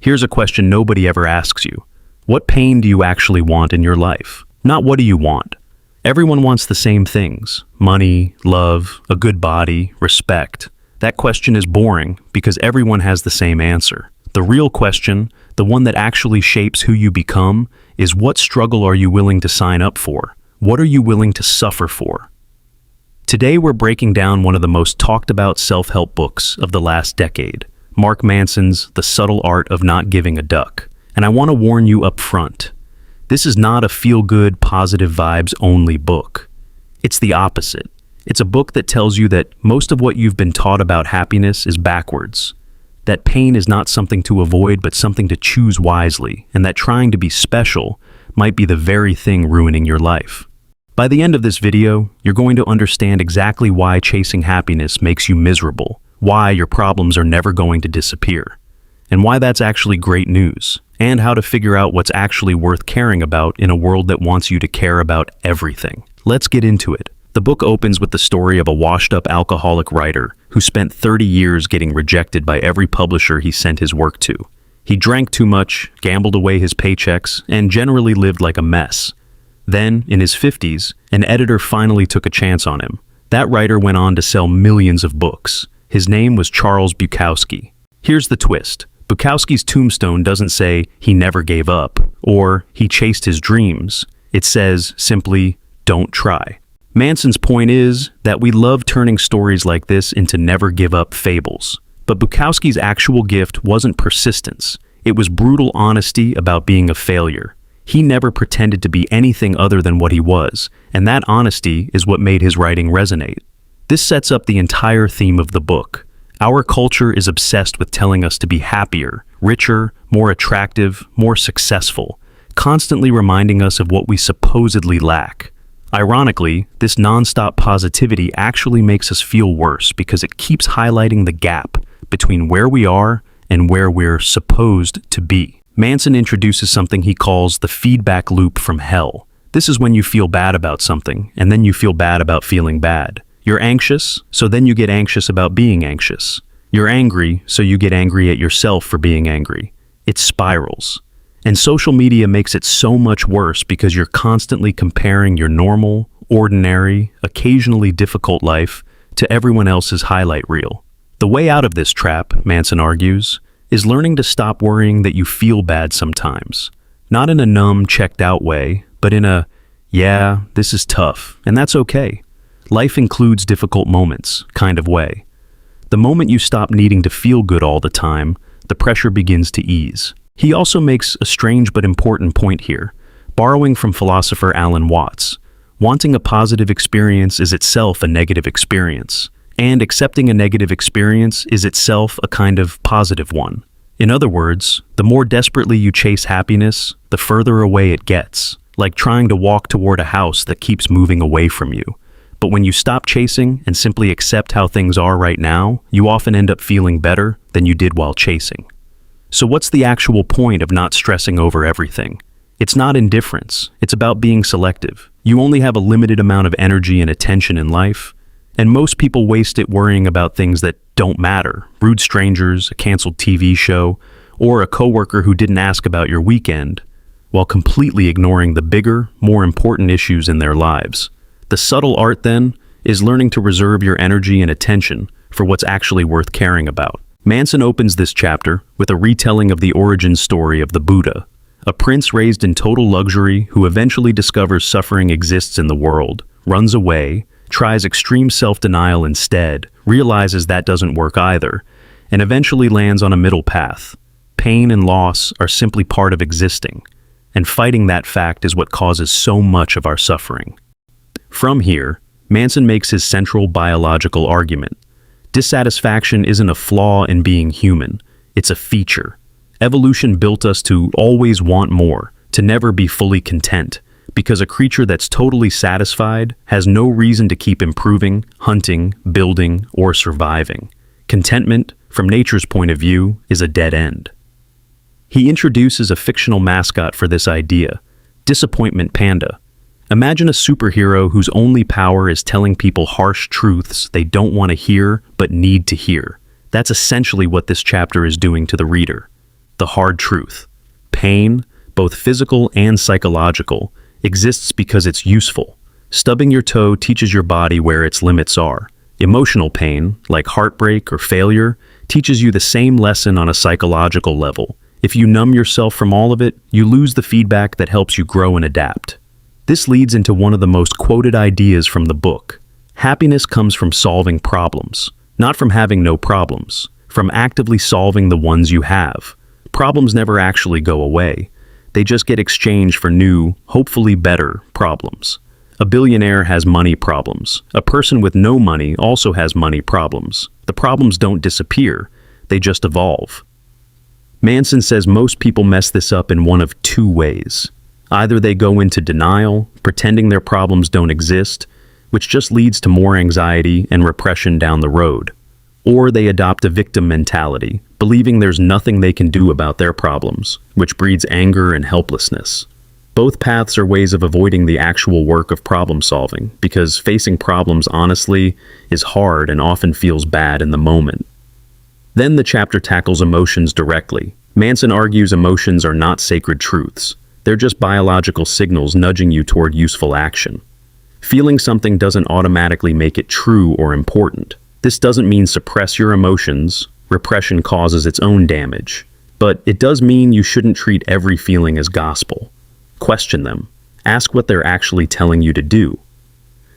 Here's a question nobody ever asks you. What pain do you actually want in your life? Not what do you want. Everyone wants the same things: money, love, a good body, respect. That question is boring because everyone has the same answer. The real question, the one that actually shapes who you become, is what struggle are you willing to sign up for? What are you willing to suffer for? Today we're breaking down one of the most talked about self-help books of the last decade, Mark Manson's The Subtle Art of Not Giving a Duck. And I want to warn you up front. This is not a feel-good, positive vibes only book. It's the opposite. It's a book that tells you that most of what you've been taught about happiness is backwards. That pain is not something to avoid but something to choose wisely, and that trying to be special might be the very thing ruining your life. By the end of this video, you're going to understand exactly why chasing happiness makes you miserable, why your problems are never going to disappear, and why that's actually great news, and how to figure out what's actually worth caring about in a world that wants you to care about everything. Let's get into it. The book opens with the story of a washed-up alcoholic writer who spent 30 years getting rejected by every publisher he sent his work to. He drank too much, gambled away his paychecks, and generally lived like a mess. Then, in his 50s, an editor finally took a chance on him. That writer went on to sell millions of books. His name was Charles Bukowski. Here's the twist. Bukowski's tombstone doesn't say he never gave up or he chased his dreams. It says simply, don't try. Manson's point is that we love turning stories like this into never give up fables. But Bukowski's actual gift wasn't persistence. It was brutal honesty about being a failure. He never pretended to be anything other than what he was, and that honesty is what made his writing resonate. This sets up the entire theme of the book. Our culture is obsessed with telling us to be happier, richer, more attractive, more successful, constantly reminding us of what we supposedly lack. Ironically, this nonstop positivity actually makes us feel worse because it keeps highlighting the gap between where we are and where we're supposed to be. Manson introduces something he calls the feedback loop from hell. This is when you feel bad about something, and then you feel bad about feeling bad. You're anxious, so then you get anxious about being anxious. You're angry, so you get angry at yourself for being angry. It spirals. And social media makes it so much worse because you're constantly comparing your normal, ordinary, occasionally difficult life to everyone else's highlight reel. The way out of this trap, Manson argues, is learning to stop worrying that you feel bad sometimes. Not in a numb, checked-out way, but in a, yeah, this is tough, and that's okay. Life includes difficult moments kind of way. The moment you stop needing to feel good all the time, the pressure begins to ease. He also makes a strange but important point here, borrowing from philosopher Alan Watts. Wanting a positive experience is itself a negative experience, and accepting a negative experience is itself a kind of positive one. In other words, the more desperately you chase happiness, the further away it gets, like trying to walk toward a house that keeps moving away from you. But when you stop chasing and simply accept how things are right now, you often end up feeling better than you did while chasing. So what's the actual point of not stressing over everything? It's not indifference. It's about being selective. You only have a limited amount of energy and attention in life, and most people waste it worrying about things that don't matter. Rude strangers, a canceled TV show, or a coworker who didn't ask about your weekend, while completely ignoring the bigger, more important issues in their lives. The subtle art, then, is learning to reserve your energy and attention for what's actually worth caring about. Manson opens this chapter with a retelling of the origin story of the Buddha, a prince raised in total luxury who eventually discovers suffering exists in the world, runs away, tries extreme self-denial instead, realizes that doesn't work either, and eventually lands on a middle path. Pain and loss are simply part of existing, and fighting that fact is what causes so much of our suffering. From here, Manson makes his central biological argument. Dissatisfaction isn't a flaw in being human, it's a feature. Evolution built us to always want more, to never be fully content, because a creature that's totally satisfied has no reason to keep improving, hunting, building, or surviving. Contentment, from nature's point of view, is a dead end. He introduces a fictional mascot for this idea, Disappointment Panda. Imagine a superhero whose only power is telling people harsh truths they don't want to hear but need to hear. That's essentially what this chapter is doing to the reader. the hard truth. Pain, both physical and psychological, exists because it's useful. Stubbing your toe teaches your body where its limits are. Emotional pain, like heartbreak or failure, teaches you the same lesson on a psychological level. If you numb yourself from all of it, you lose the feedback that helps you grow and adapt. This leads into one of the most quoted ideas from the book. Happiness comes from solving problems, not from having no problems, from actively solving the ones you have. Problems never actually go away. They just get exchanged for new, hopefully better, problems. A billionaire has money problems. A person with no money also has money problems. The problems don't disappear, they just evolve. Manson says most people mess this up in one of two ways. Either they go into denial, pretending their problems don't exist, which just leads to more anxiety and repression down the road. Or they adopt a victim mentality, believing there's nothing they can do about their problems, which breeds anger and helplessness. Both paths are ways of avoiding the actual work of problem solving, because facing problems honestly is hard and often feels bad in the moment. Then the chapter tackles emotions directly. Manson argues emotions are not sacred truths. They're just biological signals nudging you toward useful action. Feeling something doesn't automatically make it true or important. This doesn't mean suppress your emotions. Repression causes its own damage. But it does mean you shouldn't treat every feeling as gospel. Question them. Ask what they're actually telling you to do.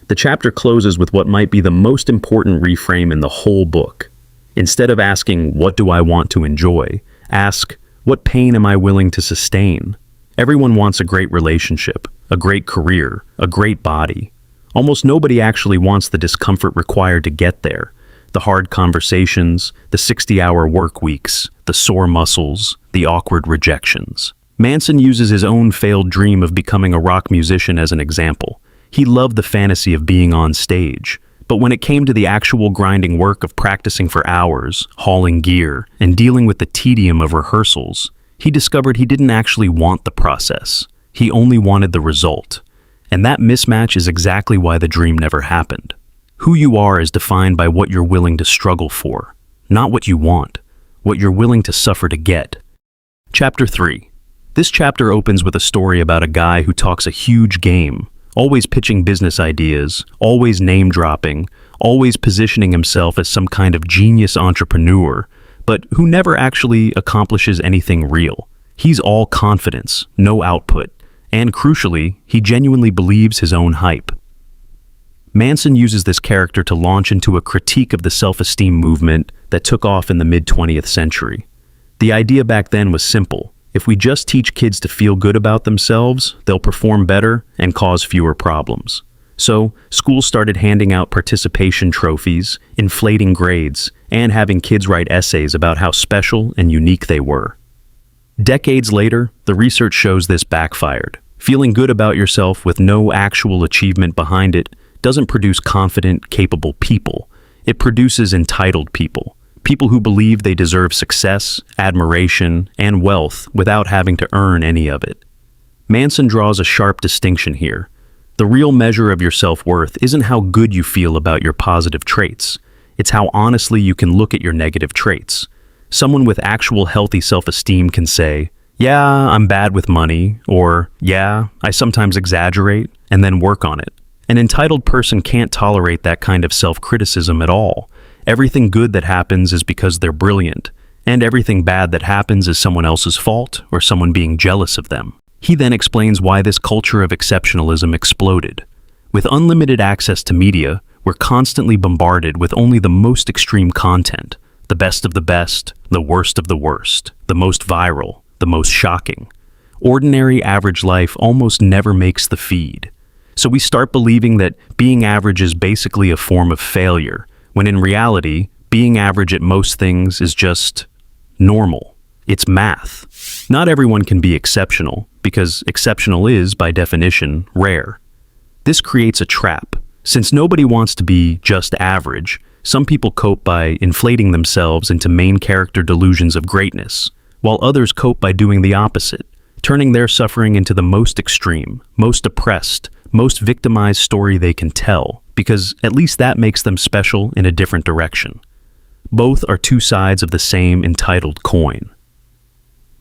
The chapter closes with what might be the most important reframe in the whole book. Instead of asking, "What do I want to enjoy?" ask, "What pain am I willing to sustain?" Everyone wants a great relationship, a great career, a great body. Almost nobody actually wants the discomfort required to get there. The hard conversations, the 60-hour work weeks, the sore muscles, the awkward rejections. Manson uses his own failed dream of becoming a rock musician as an example. He loved the fantasy of being on stage. But when it came to the actual grinding work of practicing for hours, hauling gear, and dealing with the tedium of rehearsals, he discovered he didn't actually want the process. He only wanted the result. And that mismatch is exactly why the dream never happened. Who you are is defined by what you're willing to struggle for, not what you want, what you're willing to suffer to get. Chapter 3. This chapter opens with a story about a guy who talks a huge game, always pitching business ideas, always name-dropping, always positioning himself as some kind of genius entrepreneur, but who never actually accomplishes anything real. He's all confidence, no output, and crucially, he genuinely believes his own hype. Manson uses this character to launch into a critique of the self-esteem movement that took off in the mid-20th century. The idea back then was simple. If we just teach kids to feel good about themselves, they'll perform better and cause fewer problems. So, schools started handing out participation trophies, inflating grades, and having kids write essays about how special and unique they were. Decades later, the research shows this backfired. Feeling good about yourself with no actual achievement behind it doesn't produce confident, capable people. It produces entitled people. People who believe they deserve success, admiration, and wealth without having to earn any of it. Manson draws a sharp distinction here. The real measure of your self-worth isn't how good you feel about your positive traits. It's how honestly you can look at your negative traits. Someone with actual healthy self-esteem can say, "Yeah, I'm bad with money," or "Yeah, I sometimes exaggerate," and then work on it. An entitled person can't tolerate that kind of self-criticism at all. Everything good that happens is because they're brilliant, and everything bad that happens is someone else's fault or someone being jealous of them. He then explains why this culture of exceptionalism exploded. With unlimited access to media, we're constantly bombarded with only the most extreme content, the best of the best, the worst of the worst, the most viral, the most shocking. Ordinary average life almost never makes the feed. So we start believing that being average is basically a form of failure, when in reality, being average at most things is just normal. It's math. Not everyone can be exceptional, because exceptional is, by definition, rare. This creates a trap. Since nobody wants to be just average, some people cope by inflating themselves into main character delusions of greatness, while others cope by doing the opposite, turning their suffering into the most extreme, most oppressed, most victimized story they can tell, because at least that makes them special in a different direction. Both are two sides of the same entitled coin.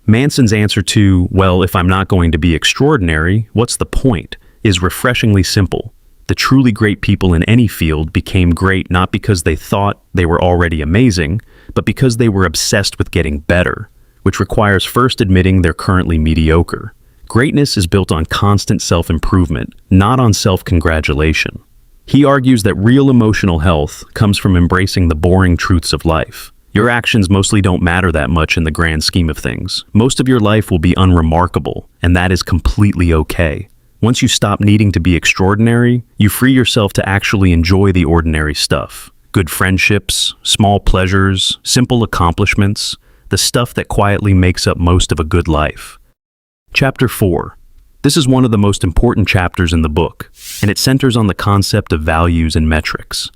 Manson's answer to, well, if I'm not going to be extraordinary, what's the point, is refreshingly simple. The truly great people in any field became great not because they thought they were already amazing, but because they were obsessed with getting better, which requires first admitting they're currently mediocre. Greatness is built on constant self-improvement, not on self-congratulation. He argues that real emotional health comes from embracing the boring truths of life. Your actions mostly don't matter that much in the grand scheme of things. Most of your life will be unremarkable, and that is completely okay. Once you stop needing to be extraordinary, you free yourself to actually enjoy the ordinary stuff. Good friendships, small pleasures, simple accomplishments, the stuff that quietly makes up most of a good life. Chapter 4. This is one of the most important chapters in the book, and it centers on the concept of values and metrics.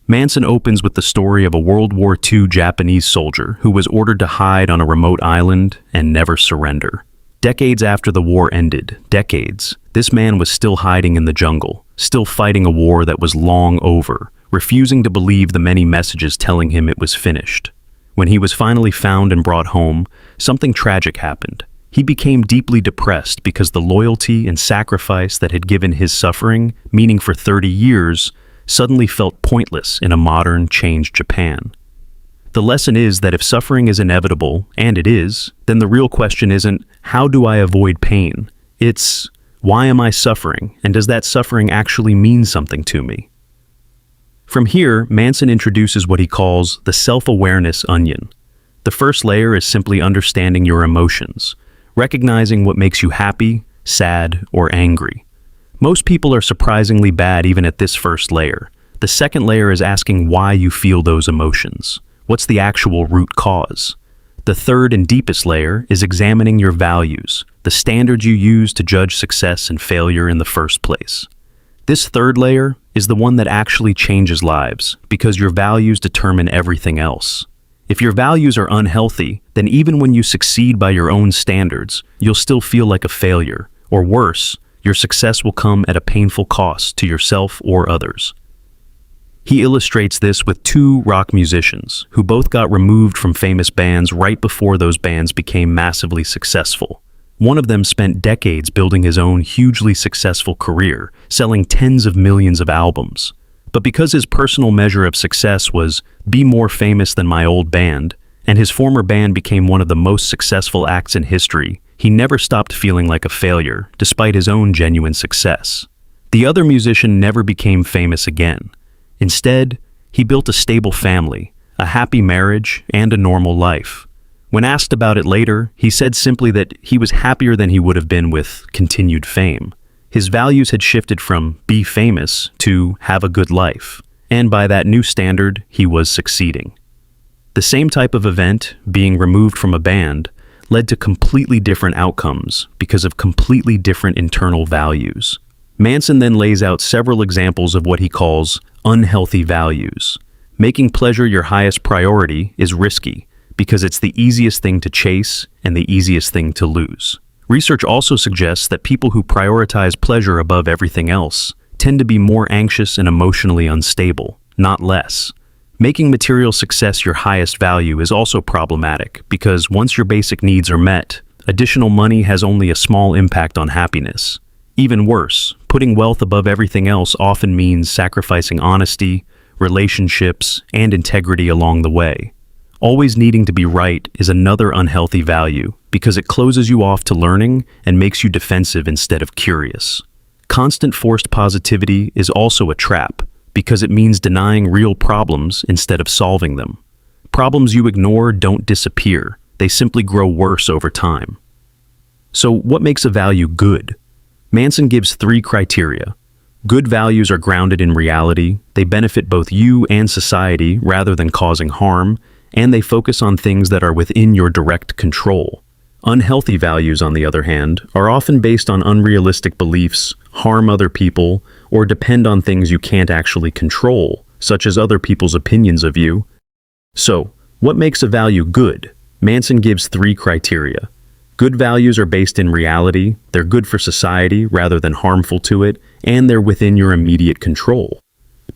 Manson opens with the story of a World War II Japanese soldier who was ordered to hide on a remote island and never surrender. Decades after the war ended, this man was still hiding in the jungle, still fighting a war that was long over, refusing to believe the many messages telling him it was finished. When he was finally found and brought home, something tragic happened. He became deeply depressed because the loyalty and sacrifice that had given his suffering meaning for 30 years suddenly felt pointless in a modern, changed Japan. The lesson is that if suffering is inevitable, and it is, then the real question isn't, how do I avoid pain? It's, why am I suffering, and does that suffering actually mean something to me? From here, Manson introduces what he calls the self-awareness onion. The first layer is simply understanding your emotions, recognizing what makes you happy, sad, or angry. Most people are surprisingly bad even at this first layer. The second layer is asking why you feel those emotions. What's the actual root cause? The third and deepest layer is examining your values, the standards you use to judge success and failure in the first place. This third layer is the one that actually changes lives, because your values determine everything else. If your values are unhealthy, then even when you succeed by your own standards, you'll still feel like a failure, or worse, your success will come at a painful cost to yourself or others. He illustrates this with two rock musicians who both got removed from famous bands right before those bands became massively successful. One of them spent decades building his own hugely successful career, selling tens of millions of albums. But because his personal measure of success was be more famous than my old band, and his former band became one of the most successful acts in history, he never stopped feeling like a failure, despite his own genuine success. The other musician never became famous again. Instead, he built a stable family, a happy marriage, and a normal life. When asked about it later, he said simply that he was happier than he would have been with continued fame. His values had shifted from be famous to have a good life, and by that new standard, he was succeeding. The same type of event, being removed from a band, led to completely different outcomes because of completely different internal values. Manson then lays out several examples of what he calls unhealthy values. Making pleasure your highest priority is risky because it's the easiest thing to chase and the easiest thing to lose. Research also suggests that people who prioritize pleasure above everything else tend to be more anxious and emotionally unstable, not less. Making material success your highest value is also problematic because once your basic needs are met, additional money has only a small impact on happiness. Even worse, putting wealth above everything else often means sacrificing honesty, relationships, and integrity along the way. Always needing to be right is another unhealthy value because it closes you off to learning and makes you defensive instead of curious. Constant forced positivity is also a trap because it means denying real problems instead of solving them. Problems you ignore don't disappear, they simply grow worse over time. So what makes a value good? Manson gives 3 criteria. Good values are grounded in reality, they benefit both you and society rather than causing harm, and they focus on things that are within your direct control. Unhealthy values, on the other hand, are often based on unrealistic beliefs, harm other people, or depend on things you can't actually control, such as other people's opinions of you. So, what makes a value good? Manson gives 3 criteria. Good values are based in reality, they're good for society rather than harmful to it, and they're within your immediate control.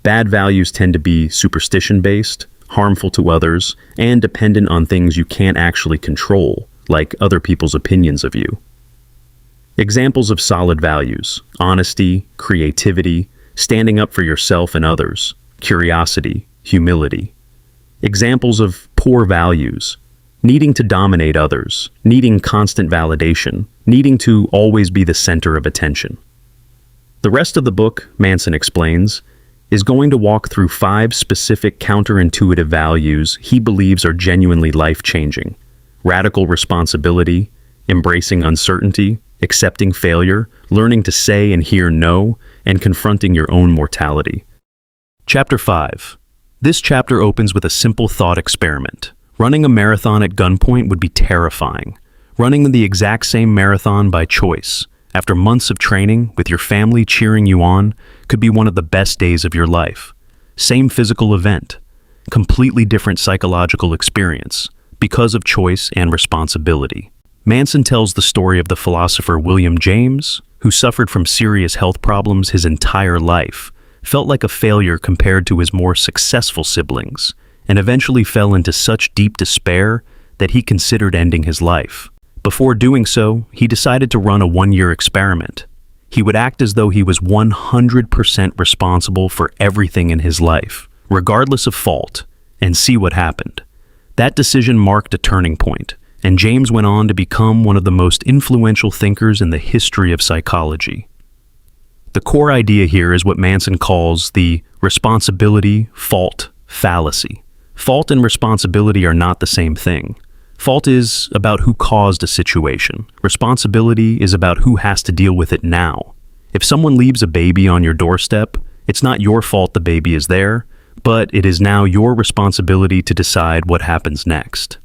Bad values tend to be superstition-based, harmful to others, and dependent on things you can't actually control, like other people's opinions of you. Examples of solid values: honesty, creativity, standing up for yourself and others, curiosity, humility. Examples of poor values: needing to dominate others, needing constant validation, needing to always be the center of attention. The rest of the book, Manson explains, is going to walk through 5 specific counterintuitive values he believes are genuinely life-changing: radical responsibility, embracing uncertainty, accepting failure, learning to say and hear no, and confronting your own mortality. Chapter 5. This chapter opens with a simple thought experiment. Running a marathon at gunpoint would be terrifying. Running the exact same marathon by choice, after months of training, with your family cheering you on, could be one of the best days of your life. Same physical event, completely different psychological experience, because of choice and responsibility. Manson tells the story of the philosopher William James, who suffered from serious health problems his entire life, felt like a failure compared to his more successful siblings, and eventually fell into such deep despair that he considered ending his life. Before doing so, he decided to run a 1-year experiment. He would act as though he was 100% responsible for everything in his life, regardless of fault, and see what happened. That decision marked a turning point, and James went on to become one of the most influential thinkers in the history of psychology. The core idea here is what Manson calls the responsibility-fault fallacy. Fault and responsibility are not the same thing. Fault is about who caused a situation. Responsibility is about who has to deal with it now. If someone leaves a baby on your doorstep, it's not your fault the baby is there, but it is now your responsibility to decide what happens next.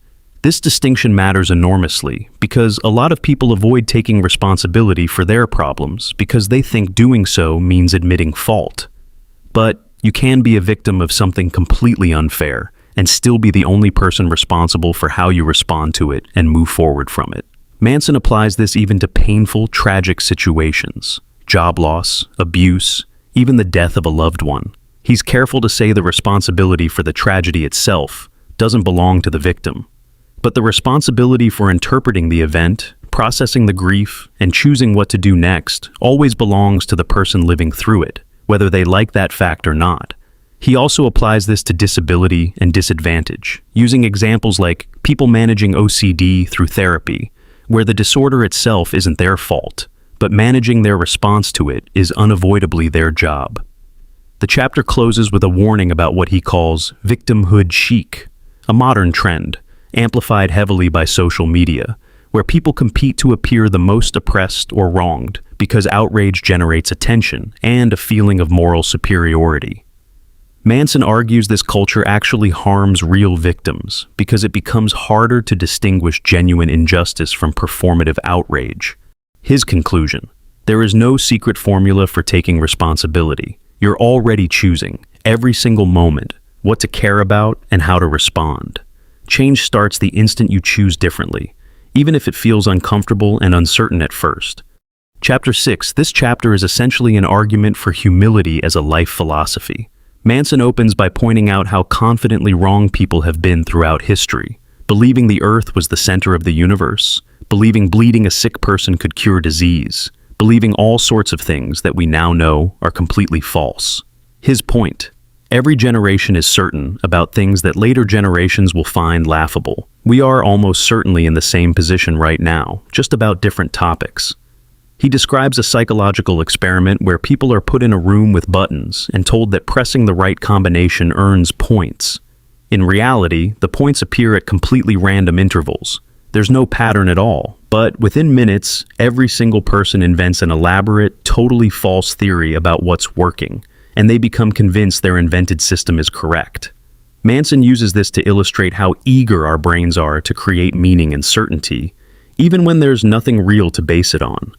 This distinction matters enormously because a lot of people avoid taking responsibility for their problems because they think doing so means admitting fault. But you can be a victim of something completely unfair and still be the only person responsible for how you respond to it and move forward from it. Manson applies this even to painful, tragic situations: job loss, abuse, even the death of a loved one. He's careful to say the responsibility for the tragedy itself doesn't belong to the victim, but the responsibility for interpreting the event, processing the grief, and choosing what to do next always belongs to the person living through it, whether they like that fact or not. He also applies this to disability and disadvantage, using examples like people managing OCD through therapy, where the disorder itself isn't their fault, but managing their response to it is unavoidably their job. The chapter closes with a warning about what he calls victimhood chic, a modern trend, amplified heavily by social media, where people compete to appear the most oppressed or wronged because outrage generates attention and a feeling of moral superiority. Manson argues this culture actually harms real victims because it becomes harder to distinguish genuine injustice from performative outrage. His conclusion: there is no secret formula for taking responsibility. You're already choosing, every single moment, what to care about and how to respond. Change starts the instant you choose differently, even if it feels uncomfortable and uncertain at first. Chapter 6. This chapter is essentially an argument for humility as a life philosophy. Manson opens by pointing out how confidently wrong people have been throughout history, believing the earth was the center of the universe, believing bleeding a sick person could cure disease, believing all sorts of things that we now know are completely false. His point: every generation is certain about things that later generations will find laughable. We are almost certainly in the same position right now, just about different topics. He describes a psychological experiment where people are put in a room with buttons and told that pressing the right combination earns points. In reality, the points appear at completely random intervals. There's no pattern at all, but within minutes, every single person invents an elaborate, totally false theory about what's working, and they become convinced their invented system is correct. Manson uses this to illustrate how eager our brains are to create meaning and certainty, even when there's nothing real to base it on.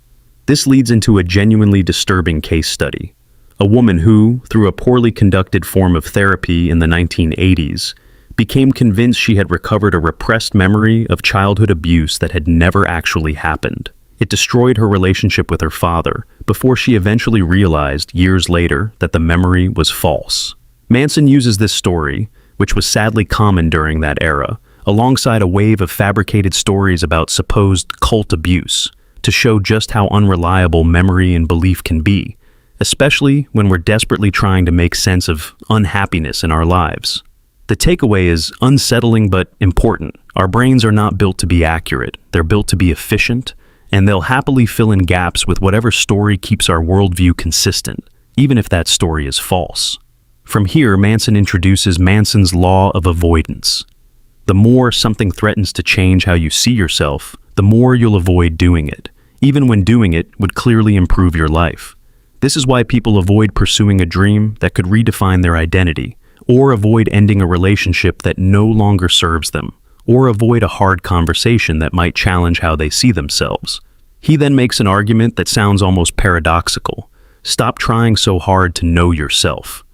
This leads into a genuinely disturbing case study. A woman who, through a poorly conducted form of therapy in the 1980s, became convinced she had recovered a repressed memory of childhood abuse that had never actually happened. It destroyed her relationship with her father before she eventually realized years later that the memory was false. Manson uses this story, which was sadly common during that era, alongside a wave of fabricated stories about supposed cult abuse, to show just how unreliable memory and belief can be, especially when we're desperately trying to make sense of unhappiness in our lives. The takeaway is unsettling but important. Our brains are not built to be accurate. They're built to be efficient, and they'll happily fill in gaps with whatever story keeps our worldview consistent, even if that story is false. From here, Manson introduces Manson's law of avoidance. The more something threatens to change how you see yourself, the more you'll avoid doing it, even when doing it would clearly improve your life. This is why people avoid pursuing a dream that could redefine their identity, or avoid ending a relationship that no longer serves them, or avoid a hard conversation that might challenge how they see themselves. He then makes an argument that sounds almost paradoxical. Stop trying so hard to know yourself.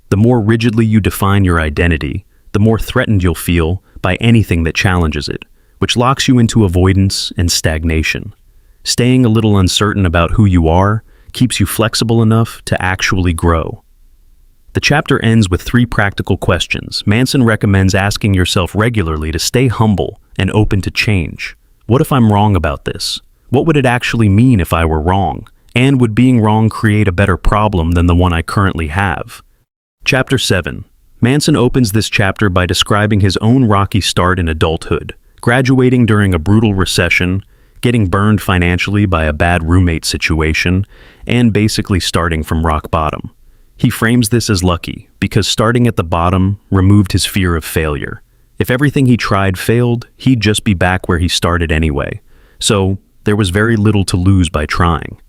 The more rigidly you define your identity, the more threatened you'll feel by anything that challenges it, which locks you into avoidance and stagnation. Staying a little uncertain about who you are keeps you flexible enough to actually grow. The chapter ends with 3 practical questions Manson recommends asking yourself regularly to stay humble and open to change. What if I'm wrong about this? What would it actually mean if I were wrong? And would being wrong create a better problem than the one I currently have? Chapter 7. Manson opens this chapter by describing his own rocky start in adulthood, graduating during a brutal recession, getting burned financially by a bad roommate situation, and basically starting from rock bottom. He frames this as lucky, because starting at the bottom removed his fear of failure. If everything he tried failed, he'd just be back where he started anyway. So, there was very little to lose by trying.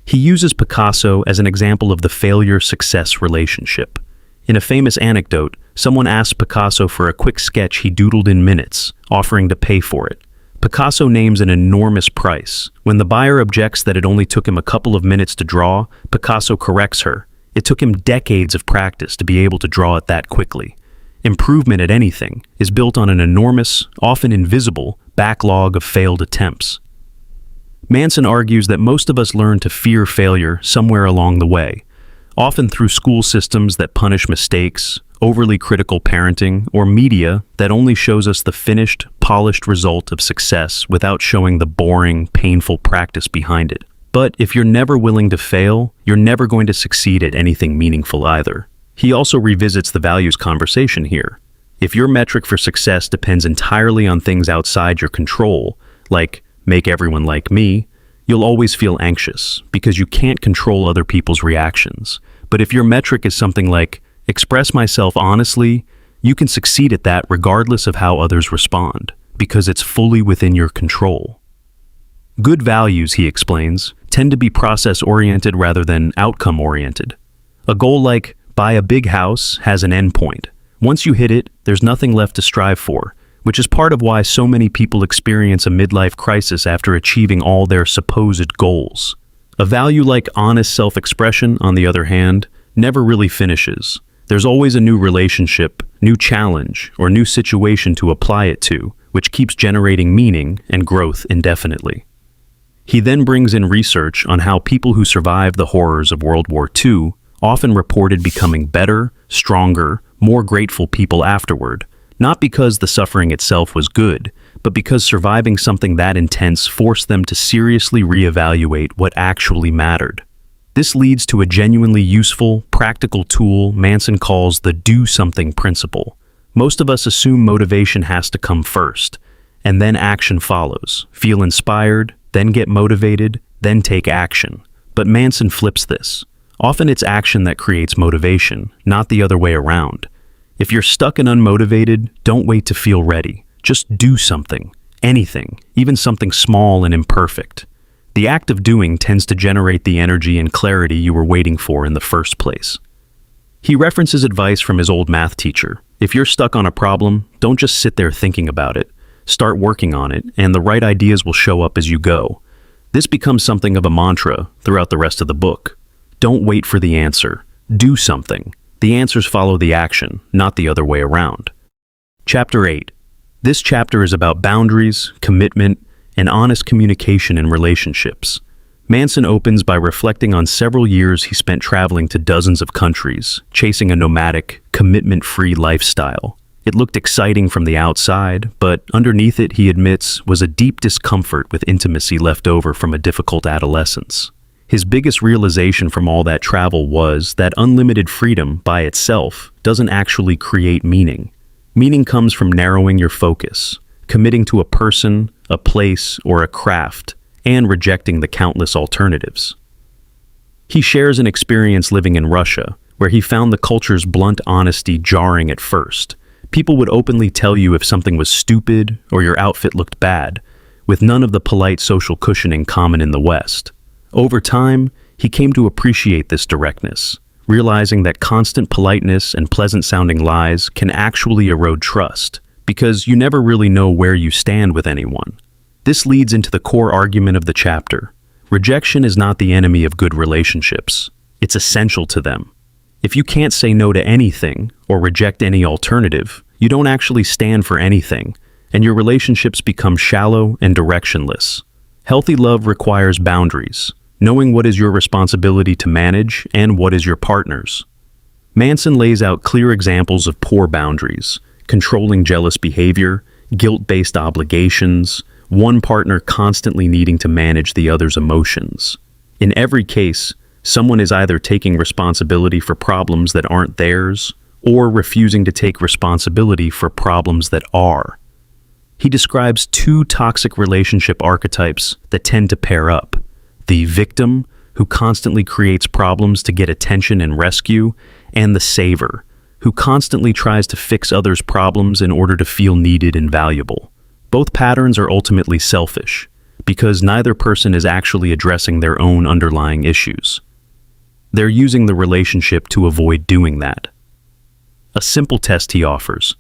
He uses Picasso as an example of the failure-success relationship. In a famous anecdote, someone asked Picasso for a quick sketch he doodled in minutes, offering to pay for it. Picasso names an enormous price. When the buyer objects that it only took him a couple of minutes to draw, Picasso corrects her. It took him decades of practice to be able to draw it that quickly. Improvement at anything is built on an enormous, often invisible, backlog of failed attempts. Manson argues that most of us learn to fear failure somewhere along the way, often through school systems that punish mistakes, overly critical parenting, or media that only shows us the finished, polished result of success without showing the boring, painful practice behind it. But if you're never willing to fail, you're never going to succeed at anything meaningful either. He also revisits the values conversation here. If your metric for success depends entirely on things outside your control, like make everyone like me, you'll always feel anxious because you can't control other people's reactions. But if your metric is something like express myself honestly, you can succeed at that regardless of how others respond, because it's fully within your control. Good values, he explains, tend to be process-oriented rather than outcome-oriented. A goal like buy a big house has an endpoint. Once you hit it, there's nothing left to strive for, which is part of why so many people experience a midlife crisis after achieving all their supposed goals. A value like honest self-expression, on the other hand, never really finishes. There's always a new relationship, new challenge, or new situation to apply it to, which keeps generating meaning and growth indefinitely. He then brings in research on how people who survived the horrors of World War II often reported becoming better, stronger, more grateful people afterward, not because the suffering itself was good, but because surviving something that intense forced them to seriously reevaluate what actually mattered. This leads to a genuinely useful, practical tool Manson calls the do something principle. Most of us assume motivation has to come first, and then action follows. Feel inspired, then get motivated, then take action. But Manson flips this. Often it's action that creates motivation, not the other way around. If you're stuck and unmotivated, don't wait to feel ready. Just do something, anything, even something small and imperfect. The act of doing tends to generate the energy and clarity you were waiting for in the first place. He references advice from his old math teacher. If you're stuck on a problem, don't just sit there thinking about it. Start working on it, and the right ideas will show up as you go. This becomes something of a mantra throughout the rest of the book. Don't wait for the answer. Do something. The answers follow the action, not the other way around. Chapter 8. This chapter is about boundaries, commitment, and honest communication in relationships. Manson opens by reflecting on several years he spent traveling to dozens of countries, chasing a nomadic, commitment-free lifestyle. It looked exciting from the outside, but underneath it, he admits, was a deep discomfort with intimacy left over from a difficult adolescence. His biggest realization from all that travel was that unlimited freedom by itself doesn't actually create meaning. Meaning comes from narrowing your focus, committing to a person, a place, or a craft, and rejecting the countless alternatives. He shares an experience living in Russia, where he found the culture's blunt honesty jarring at first. People would openly tell you if something was stupid or your outfit looked bad, with none of the polite social cushioning common in the West. Over time, he came to appreciate this directness, realizing that constant politeness and pleasant-sounding lies can actually erode trust, because you never really know where you stand with anyone. This leads into the core argument of the chapter. Rejection is not the enemy of good relationships. It's essential to them. If you can't say no to anything or reject any alternative, you don't actually stand for anything, and your relationships become shallow and directionless. Healthy love requires boundaries, knowing what is your responsibility to manage and what is your partner's. Manson lays out clear examples of poor boundaries, controlling jealous behavior, guilt-based obligations, one partner constantly needing to manage the other's emotions. In every case, someone is either taking responsibility for problems that aren't theirs or refusing to take responsibility for problems that are. He describes two toxic relationship archetypes that tend to pair up: the victim, who constantly creates problems to get attention and rescue, and the saver, who constantly tries to fix others' problems in order to feel needed and valuable. Both patterns are ultimately selfish, because neither person is actually addressing their own underlying issues. They're using the relationship to avoid doing that. A simple test he offers.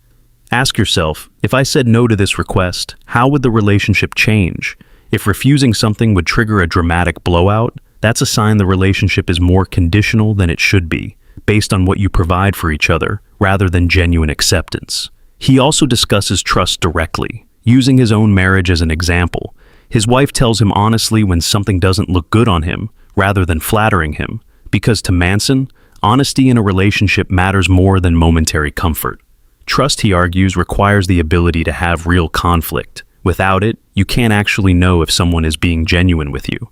Ask yourself, if I said no to this request, how would the relationship change? If refusing something would trigger a dramatic blowout, that's a sign the relationship is more conditional than it should be, based on what you provide for each other, rather than genuine acceptance. He also discusses trust directly, using his own marriage as an example. His wife tells him honestly when something doesn't look good on him, rather than flattering him, because to Manson, honesty in a relationship matters more than momentary comfort. Trust, he argues, requires the ability to have real conflict. Without it, you can't actually know if someone is being genuine with you.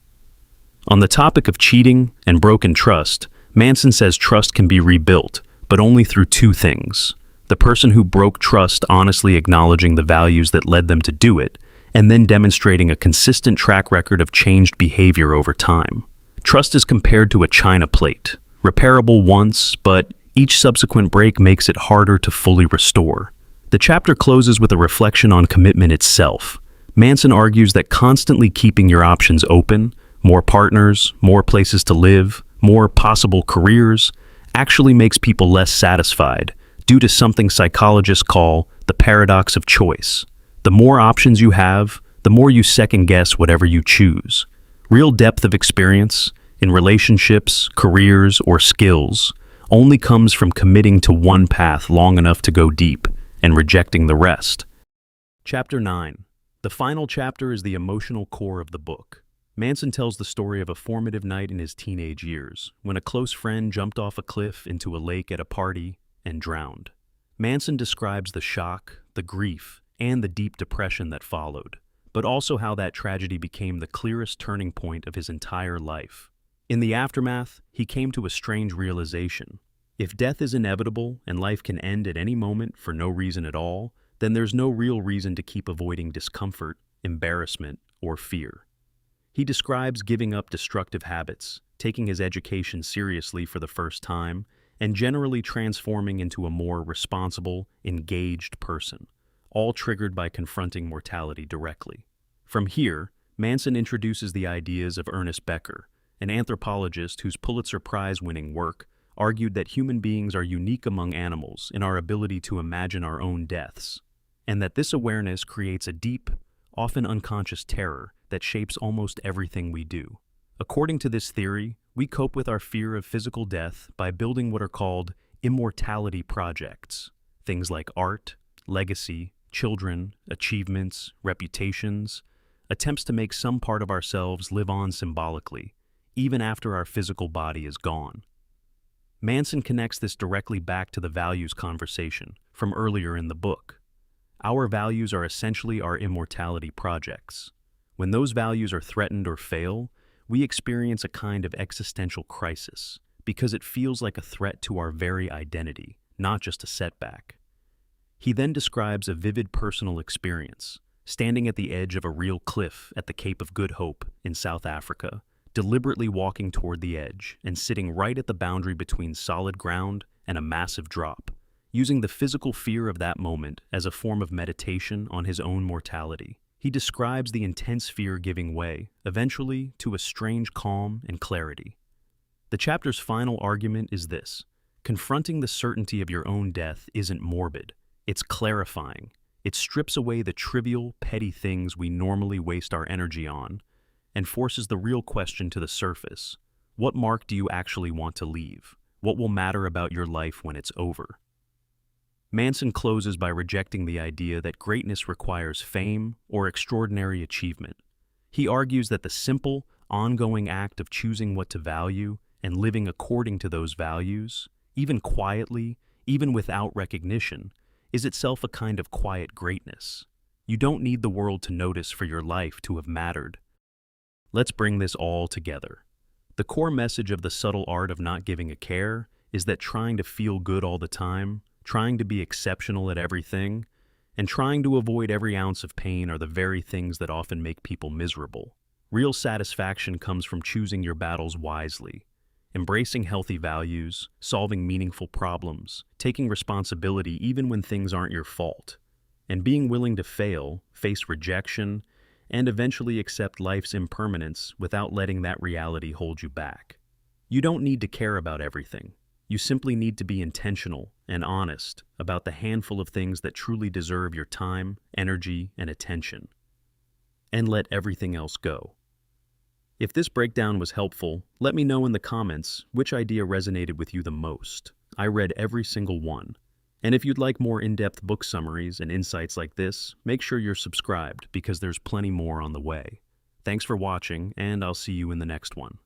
On the topic of cheating and broken trust, Manson says trust can be rebuilt, but only through two things: the person who broke trust honestly acknowledging the values that led them to do it, and then demonstrating a consistent track record of changed behavior over time. Trust is compared to a china plate, repairable once, but each subsequent break makes it harder to fully restore. The chapter closes with a reflection on commitment itself. Manson argues that constantly keeping your options open, more partners, more places to live, more possible careers, actually makes people less satisfied due to something psychologists call the paradox of choice. The more options you have, the more you second-guess whatever you choose. Real depth of experience, in relationships, careers, or skills, only comes from committing to one path long enough to go deep and rejecting the rest. Chapter 9. The final chapter is the emotional core of the book. Manson tells the story of a formative night in his teenage years, when a close friend jumped off a cliff into a lake at a party and drowned. Manson describes the shock, the grief, and the deep depression that followed, but also how that tragedy became the clearest turning point of his entire life. In the aftermath, he came to a strange realization. If death is inevitable and life can end at any moment for no reason at all, then there's no real reason to keep avoiding discomfort, embarrassment, or fear. He describes giving up destructive habits, taking his education seriously for the first time, and generally transforming into a more responsible, engaged person, all triggered by confronting mortality directly. From here, Manson introduces the ideas of Ernest Becker, an anthropologist whose Pulitzer Prize-winning work argued that human beings are unique among animals in our ability to imagine our own deaths, and that this awareness creates a deep, often unconscious terror that shapes almost everything we do. According to this theory, we cope with our fear of physical death by building what are called immortality projects, things like art, legacy, children, achievements, reputations, attempts to make some part of ourselves live on symbolically, even after our physical body is gone. Manson connects this directly back to the values conversation, from earlier in the book. Our values are essentially our immortality projects. When those values are threatened or fail, we experience a kind of existential crisis because it feels like a threat to our very identity, not just a setback. He then describes a vivid personal experience, standing at the edge of a real cliff at the Cape of Good Hope in South Africa, deliberately walking toward the edge and sitting right at the boundary between solid ground and a massive drop, using the physical fear of that moment as a form of meditation on his own mortality. He describes the intense fear giving way, eventually, to a strange calm and clarity. The chapter's final argument is this: confronting the certainty of your own death isn't morbid, it's clarifying. It strips away the trivial, petty things we normally waste our energy on and forces the real question to the surface. What mark do you actually want to leave? What will matter about your life when it's over? Manson closes by rejecting the idea that greatness requires fame or extraordinary achievement. He argues that the simple, ongoing act of choosing what to value and living according to those values, even quietly, even without recognition, is itself a kind of quiet greatness. You don't need the world to notice for your life to have mattered. Let's bring this all together. The core message of The Subtle Art of Not Giving a Care is that trying to feel good all the time, trying to be exceptional at everything, and trying to avoid every ounce of pain are the very things that often make people miserable. Real satisfaction comes from choosing your battles wisely, embracing healthy values, solving meaningful problems, taking responsibility even when things aren't your fault, and being willing to fail, face rejection, and eventually accept life's impermanence without letting that reality hold you back. You don't need to care about everything. You simply need to be intentional and honest about the handful of things that truly deserve your time, energy, and attention. And let everything else go. If this breakdown was helpful, let me know in the comments which idea resonated with you the most. I read every single one. And if you'd like more in-depth book summaries and insights like this, make sure you're subscribed because there's plenty more on the way. Thanks for watching, and I'll see you in the next one.